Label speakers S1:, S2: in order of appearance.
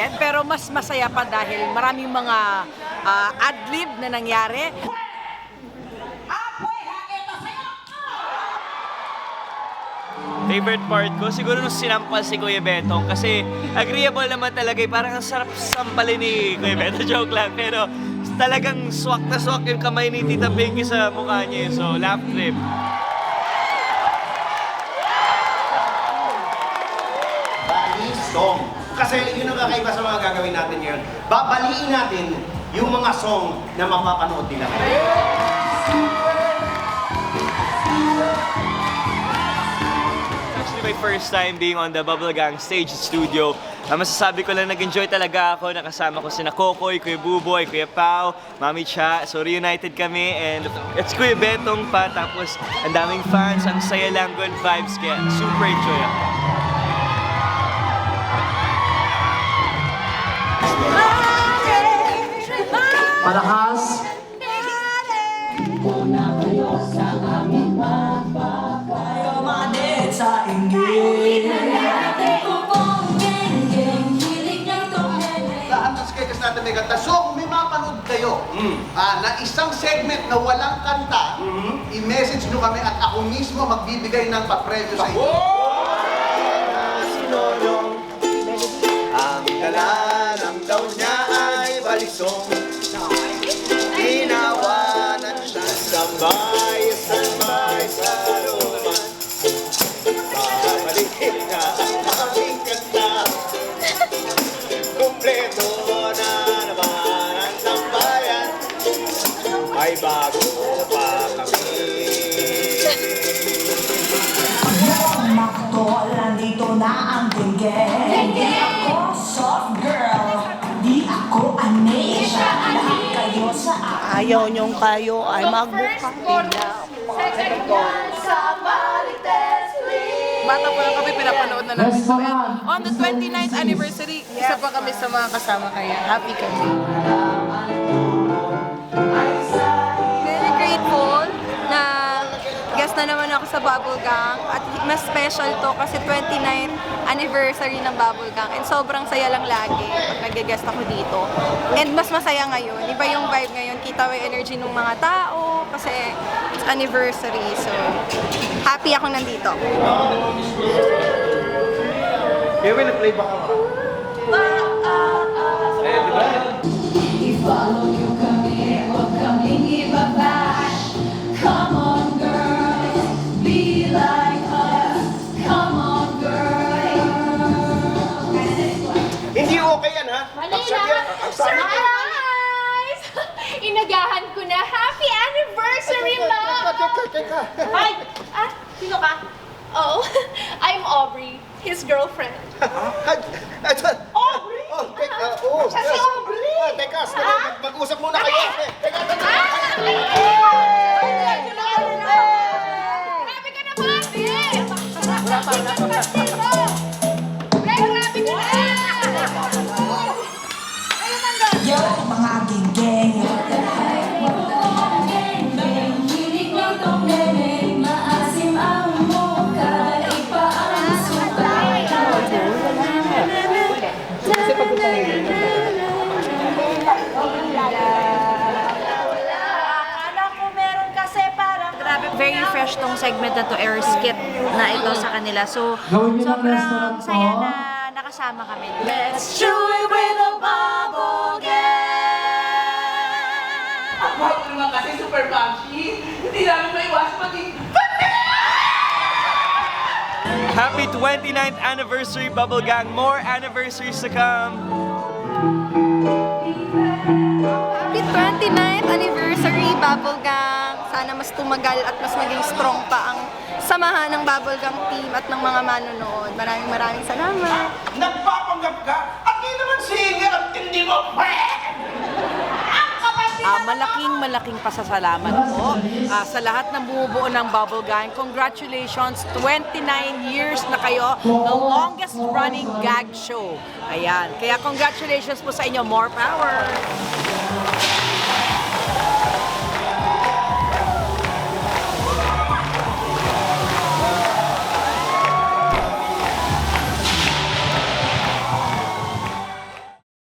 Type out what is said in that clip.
S1: expected, pero mas masaya pa dahil maraming mga ad-lib na nangyari.
S2: Favorite part ko, siguro nung sinampal si Kuya Betong kasi agreeable naman talaga parang ang sarap sampalin ni Kuya Betong, joke lang, pero talagang swak na swak yung kamay ni Tita Pinky sa mukha niya, so laugh trip.
S3: Song. Kasi yun ang kakaiba sa mga gagawin natin ngayon. Babaliin natin yung mga song na mapapanood nila.
S2: Actually, my first time being on the Bubble Gang stage studio. Masasabi ko lang, nag-enjoy talaga ako. Nakasama ko sina Kokoy, Kuya Buboy, Kuya Pao, Mami Cha. So reunited kami and it's Kuya Betong pa. Tapos ang daming fans, ang saya lang, good vibes. Kaya super enjoy ako.
S4: Malakas.
S3: Lahat ng sketches natin may kanta. So, kung may mapanood kayo na isang segment na walang kanta, i-message nyo kami at ako mismo magbibigay ng papremyo sa inyo. Ang dalalang daw niya ay balisong. Tinawanan siya sabay-sabay sa lupa. Babalikin niya ang aming kanta. Kumpleto na naman ang tambayan. Ay bago pa kami.
S5: Maktol, nandito na ang geng-geng. Di ako soft girl, di ako anisha. Lahat kayo sa ayaw niyong kayo ay magbukang ilaw.
S1: Bata pa lang kami, pinapanood na namin.
S4: Restaurant.
S1: On the 29th anniversary, isa pa kami sa mga kasama kaya happy kami.
S6: Very grateful na guest na naman ako sa Bubble Gang at mas special to kasi 29th anniversary ng Bubble Gang and sobrang saya lang lagi pag nag-guest ako dito. And mas masaya ngayon, iba yung vibe ngayon, kita mo yung energy ng mga tao kasi it's anniversary, so happy ako nandito.
S3: Kaya may na-play ba ka ba?
S5: I-follow niyo kami, huwag kaming ibabash. Come on girl, be like us. Come on girl.
S3: Hindi okay yan, ha?
S7: Surprise! Inagahan ko na. Happy anniversary, love! Hi! Sino ka? Oh, I'm Aubrey, his girlfriend.
S3: Aubrey?
S7: Siya si Aubrey!
S3: Teka, mag-usap muna kayo. Teka.
S7: Grabe ka naman, eh! Grabe ka na!
S5: Yo, mga geng-geng. Maasim ang mukha, iba ang sukay.
S8: Akala ko meron kasi parang grabe, very fresh tong segment na to, air skit na ito sa kanila. So,
S4: Gawin niyo ng restaurant
S8: sobrang saya
S4: to.
S8: na nakasama kami.
S5: Let's chew it with a bubble gang.
S9: Ako naman kasi super banshee. Hindi namin maiwasan maging
S2: Happy 29th anniversary Bubble Gang! More anniversaries to come!
S6: Happy 29th anniversary Bubble Gang! Sana mas tumagal at mas maging strong pa ang samahan ng Bubble Gang team at ng mga manonood. Maraming salamat!
S3: Nagpapanggap ka at di naman singer at hindi mo.
S1: Malaking pasasalamat po sa lahat ng bumubuo ng Bubble Gang. Congratulations, 29 years na kayo, the longest running gag show. Ayan, kaya congratulations po sa inyo, more power!